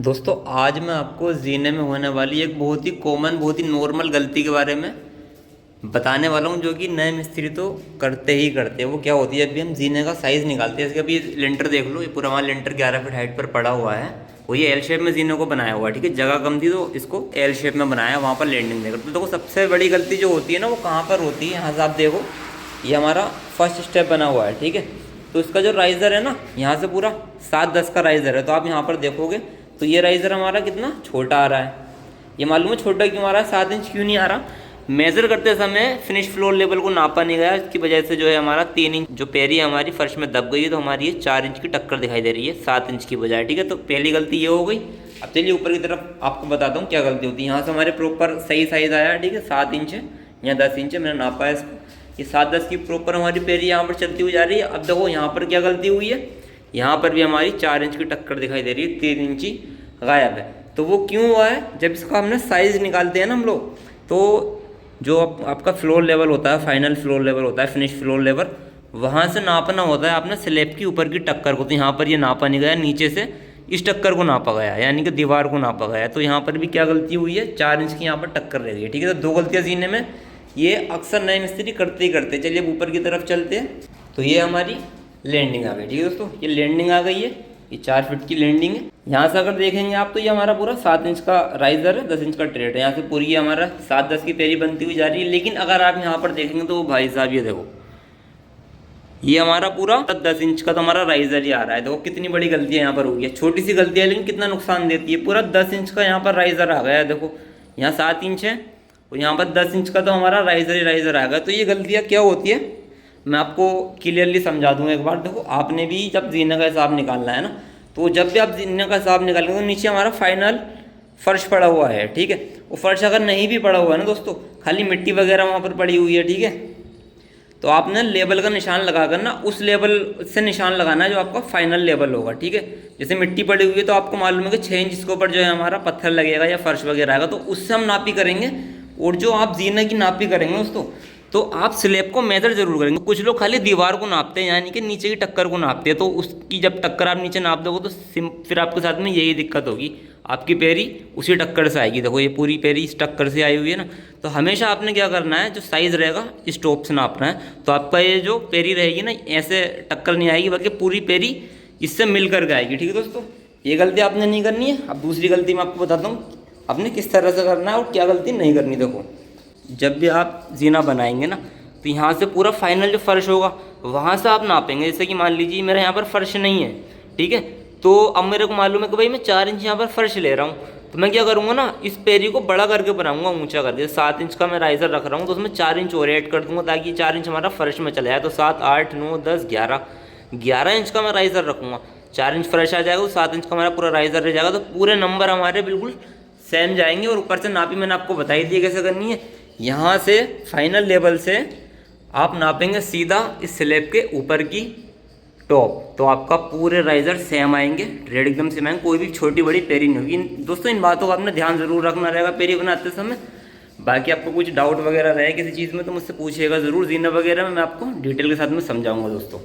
दोस्तों आज मैं आपको जीने में होने वाली एक बहुत ही कॉमन बहुत ही नॉर्मल गलती के बारे में बताने वाला हूँ, जो कि नए मिस्त्री तो करते ही करते हैं। वो क्या होती है, अभी हम जीने का साइज़ निकालते हैं। जैसे अभी लेंटर देख लो, ये पूरा हमारा लेंटर 11 फीट हाइट पर पड़ा हुआ है। वो ये एल शेप में जीने को बनाया हुआ है, ठीक है। जगह कम थी तो इसको एल शेप में बनाया, वहाँ पर लैंडिंग देकर। तो देखो सबसे बड़ी गलती जो होती है ना, वो कहाँ पर होती है। यहाँ से आप देखो, ये हमारा फर्स्ट स्टेप बना हुआ है, ठीक है। तो इसका जो राइज़र है ना, यहाँ से पूरा 7-10 का राइज़र है। तो आप यहाँ पर देखोगे तो ये राइज़र हमारा कितना छोटा आ रहा है। ये मालूम है छोटा क्यों आ रहा है, 7 इंच क्यों नहीं आ रहा। मेज़र करते समय फिनिश फ्लोर लेवल को नापा नहीं गया, इसकी वजह से जो है हमारा 3 इंच जो पैरी हमारी फर्श में दब गई है। तो हमारी ये 4 इंच की टक्कर दिखाई दे रही है 7 इंच की बजाय, ठीक है। तो पहली गलती ये हो गई। अब चलिए ऊपर की तरफ आपको बताता हूँ क्या गलती होती है। यहाँ से हमारे प्रॉपर सही साइज़ आया, ठीक है। 7 इंच है, यहाँ 10 इंच है, मैंने नापा है इसको। ये 7-10 की प्रॉपर हमारी पैरी यहाँ पर चलती हुई जा रही है। अब देखो यहाँ पर क्या गलती हुई है, यहाँ पर भी हमारी 4 इंच की टक्कर दिखाई दे रही है, 3 इंची गायब है। तो वो क्यों हुआ है, जब इसका हमने साइज़ निकालते हैं ना हम लोग, तो जो आपका फ्लोर लेवल होता है, फाइनल फ्लोर लेवल होता है, फिनिश फ्लोर लेवल, वहाँ से नापना होता है आपने स्लैब की ऊपर की टक्कर को। तो यहाँ पर ये नापा नहीं गया, नीचे से इस टक्कर को नापा गया, यानी कि दीवार को नापा गया। तो यहाँ पर भी क्या गलती हुई है, 4 इंच की यहाँ पर टक्कर रह गई है, ठीक है। तो 2 गलतियाँ जीने में ये अक्सर नए मिस्त्री करते ही करते। चलिए अब ऊपर की तरफ चलते हैं। तो ये हमारी लैंडिंग आ गई, ठीक है दोस्तों। ये लैंडिंग आ गई है, ये 4 फीट की लैंडिंग है। यहाँ से अगर देखेंगे आप तो ये हमारा पूरा 7 इंच का राइजर है, 10 इंच का ट्रेड है। यहाँ से पूरी हमारा 7-10 की पैरी बनती हुई जा रही है। लेकिन अगर आप यहाँ पर देखेंगे तो भाई साहब ये देखो, ये हमारा पूरा 10 इंच का तो हमारा राइजर ही आ रहा है। देखो कितनी बड़ी गलती है यहाँ पर हुई है। छोटी सी गलती है लेकिन कितना नुकसान देती है। पूरा 10 इंच का यहाँ पर राइजर आ गया है। देखो यहाँ 7 इंच है और यहाँ पर 10 इंच का तो हमारा राइजर ही राइजर आ गया। तो ये गलतियाँ क्या होती है, मैं आपको क्लियरली समझा दूँगा एक बार। देखो आपने भी जब जीने का हिसाब निकालना है ना, तो जब भी आप जीने का हिसाब निकालेंगे तो नीचे हमारा फाइनल फर्श पड़ा हुआ है, ठीक है। वो फर्श अगर नहीं भी पड़ा हुआ है ना दोस्तों, खाली मिट्टी वगैरह वहाँ पर पड़ी हुई है, ठीक है, तो आपने लेबल का निशान लगा कर ना उस लेवल से निशान लगाना है जो आपका फाइनल लेवल होगा, ठीक है। जैसे मिट्टी पड़ी हुई है तो आपको मालूम है कि 6 इंच इसके ऊपर जो है हमारा पत्थर लगेगा या फर्श वगैरह आएगा, तो उससे हम नापी करेंगे। और जो आप जीने की नापी करेंगे दोस्तों, तो आप स्लैब को मेजर जरूर करेंगे। कुछ लोग खाली दीवार को नापते हैं, यानी कि नीचे की टक्कर को नापते हैं। तो उसकी जब टक्कर आप नीचे नाप दोगे तो फिर आपके साथ में यही दिक्कत होगी, आपकी पैरी उसी टक्कर से आएगी। देखो ये पूरी पैरी इस टक्कर से आई हुई है ना। तो हमेशा आपने क्या करना है, जो साइज़ रहेगा इस टॉप से नापना है। तो आपका ये जो पैरी रहेगी ना, ऐसे टक्कर नहीं आएगी, बल्कि पूरी पैरी इससे मिल कर आएगी, ठीक है दोस्तों। ये गलती आपने नहीं करनी है। अब दूसरी गलती मैं आपको बताता हूँ आपने किस तरह से करना है और क्या गलती नहीं करनी। देखो जब भी आप जीना बनाएंगे ना, तो यहाँ से पूरा फाइनल जो फर्श होगा वहाँ से आप नापेंगे। जैसे कि मान लीजिए मेरा यहाँ पर फर्श नहीं है, ठीक है। तो अब मेरे को मालूम है कि भाई मैं 4 इंच यहाँ पर फर्श ले रहा हूँ, तो मैं क्या करूँगा ना, इस पैरी को बड़ा करके बनाऊंगा, ऊंचा करके। 7 इंच का मैं राइजर रख रहा हूँ तो उसमें 4 इंच और ऐड कर दूँगा, ताकि 4 इंच हमारा फर्श में चला जाए। तो 7, 8, 9, 10, 11 इंच का मैं राइजर रखूँगा। 4 इंच फर्श आ जाएगा, 7 इंच का हमारा पूरा राइजर रह जाएगा। तो पूरे नंबर हमारे बिल्कुल सेम जाएंगे। और ऊपर से नापी मैंने आपको बताई दी कैसे करनी है। यहाँ से फाइनल लेवल से आप नापेंगे सीधा इस स्लैब के ऊपर की टॉप, तो आपका पूरे राइजर सेम आएंगे, रेड एकदम सेम आएंगे। कोई भी छोटी बड़ी पैरी नहीं होगी दोस्तों। इन बातों का आपने ध्यान जरूर रखना रहेगा पैरी बनाते समय। बाकी आपको कुछ डाउट वगैरह रहे किसी चीज़ में तो मुझसे पूछिएगा ज़रूर। जीना वगैरह में मैं आपको डिटेल के साथ में समझाऊंगा दोस्तों।